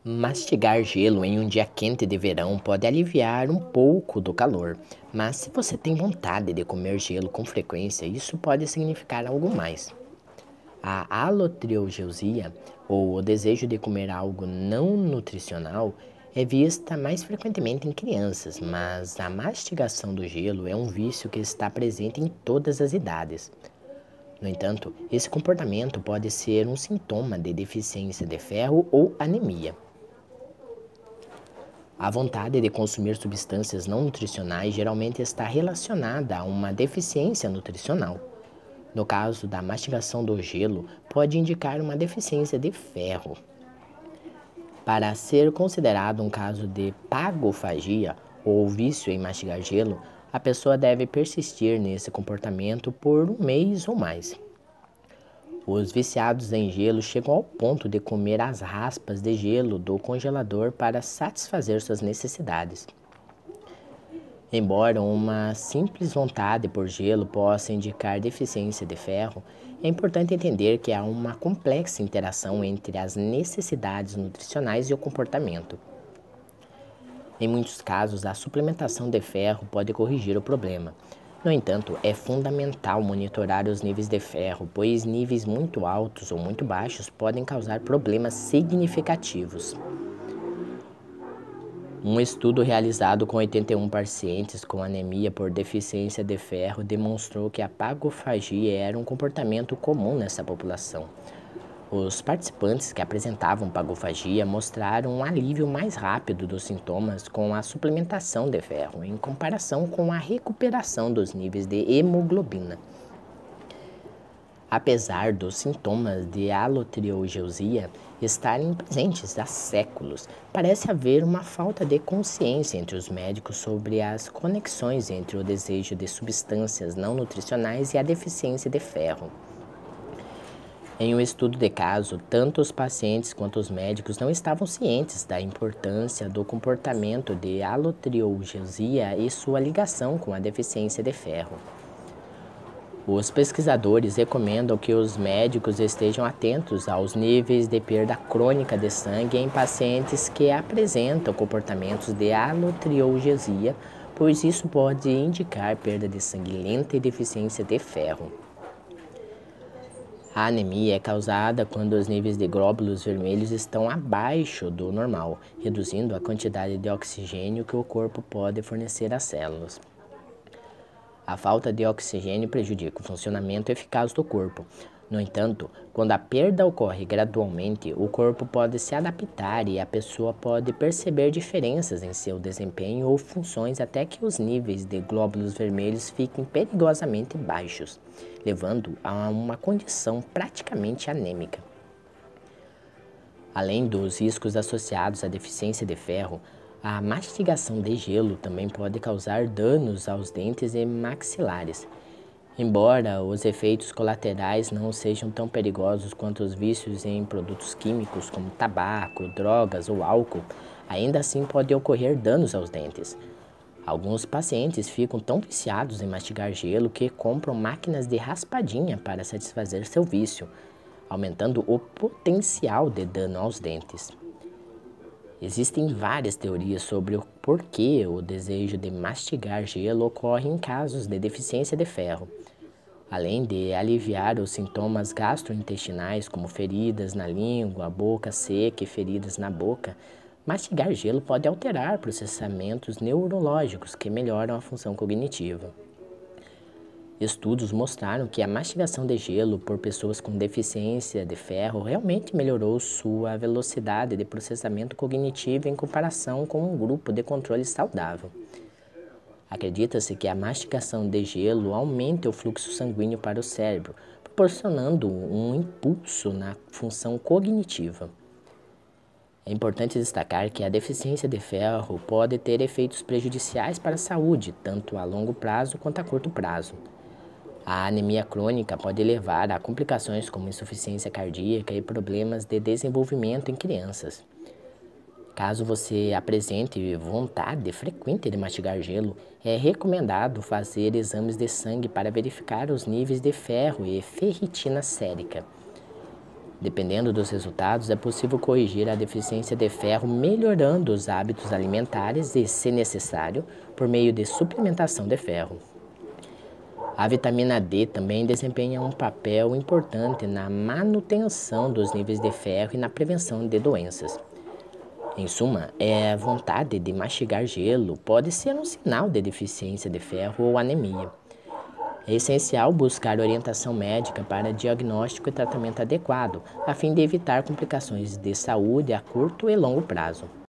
Mastigar gelo em um dia quente de verão pode aliviar um pouco do calor, mas se você tem vontade de comer gelo com frequência, isso pode significar algo mais. A alotriogeusia, ou o desejo de comer algo não nutricional, é vista mais frequentemente em crianças, mas a mastigação do gelo é um vício que está presente em todas as idades. No entanto, esse comportamento pode ser um sintoma de deficiência de ferro ou anemia. A vontade de consumir substâncias não nutricionais geralmente está relacionada a uma deficiência nutricional. No caso da mastigação do gelo, pode indicar uma deficiência de ferro. Para ser considerado um caso de pagofagia ou vício em mastigar gelo, a pessoa deve persistir nesse comportamento por um mês ou mais. Os viciados em gelo chegam ao ponto de comer as raspas de gelo do congelador para satisfazer suas necessidades. Embora uma simples vontade por gelo possa indicar deficiência de ferro, é importante entender que há uma complexa interação entre as necessidades nutricionais e o comportamento. Em muitos casos, a suplementação de ferro pode corrigir o problema. No entanto, é fundamental monitorar os níveis de ferro, pois níveis muito altos ou muito baixos podem causar problemas significativos. Um estudo realizado com 81 pacientes com anemia por deficiência de ferro demonstrou que a pagofagia era um comportamento comum nessa população. Os participantes que apresentavam pagofagia mostraram um alívio mais rápido dos sintomas com a suplementação de ferro, em comparação com a recuperação dos níveis de hemoglobina. Apesar dos sintomas de alotriogeusia estarem presentes há séculos, parece haver uma falta de consciência entre os médicos sobre as conexões entre o desejo de substâncias não nutricionais e a deficiência de ferro. Em um estudo de caso, tanto os pacientes quanto os médicos não estavam cientes da importância do comportamento de alotriogeusia e sua ligação com a deficiência de ferro. Os pesquisadores recomendam que os médicos estejam atentos aos níveis de perda crônica de sangue em pacientes que apresentam comportamentos de alotriogeusia, pois isso pode indicar perda de sangue lenta e deficiência de ferro. A anemia é causada quando os níveis de glóbulos vermelhos estão abaixo do normal, reduzindo a quantidade de oxigênio que o corpo pode fornecer às células. A falta de oxigênio prejudica o funcionamento eficaz do corpo. No entanto, quando a perda ocorre gradualmente, o corpo pode se adaptar e a pessoa pode perceber diferenças em seu desempenho ou funções até que os níveis de glóbulos vermelhos fiquem perigosamente baixos, levando a uma condição praticamente anêmica. Além dos riscos associados à deficiência de ferro, a mastigação de gelo também pode causar danos aos dentes e maxilares. Embora os efeitos colaterais não sejam tão perigosos quanto os vícios em produtos químicos como tabaco, drogas ou álcool, ainda assim podem ocorrer danos aos dentes. Alguns pacientes ficam tão viciados em mastigar gelo que compram máquinas de raspadinha para satisfazer seu vício, aumentando o potencial de dano aos dentes. Existem várias teorias sobre o porquê o desejo de mastigar gelo ocorre em casos de deficiência de ferro. Além de aliviar os sintomas gastrointestinais, como feridas na língua, boca seca e feridas na boca, mastigar gelo pode alterar processamentos neurológicos que melhoram a função cognitiva. Estudos mostraram que a mastigação de gelo por pessoas com deficiência de ferro realmente melhorou sua velocidade de processamento cognitivo em comparação com um grupo de controle saudável. Acredita-se que a mastigação de gelo aumenta o fluxo sanguíneo para o cérebro, proporcionando um impulso na função cognitiva. É importante destacar que a deficiência de ferro pode ter efeitos prejudiciais para a saúde, tanto a longo prazo quanto a curto prazo. A anemia crônica pode levar a complicações como insuficiência cardíaca e problemas de desenvolvimento em crianças. Caso você apresente vontade frequente de mastigar gelo, é recomendado fazer exames de sangue para verificar os níveis de ferro e ferritina sérica. Dependendo dos resultados, é possível corrigir a deficiência de ferro melhorando os hábitos alimentares e, se necessário, por meio de suplementação de ferro. A vitamina D também desempenha um papel importante na manutenção dos níveis de ferro e na prevenção de doenças. Em suma, a vontade de mastigar gelo pode ser um sinal de deficiência de ferro ou anemia. É essencial buscar orientação médica para diagnóstico e tratamento adequado, a fim de evitar complicações de saúde a curto e longo prazo.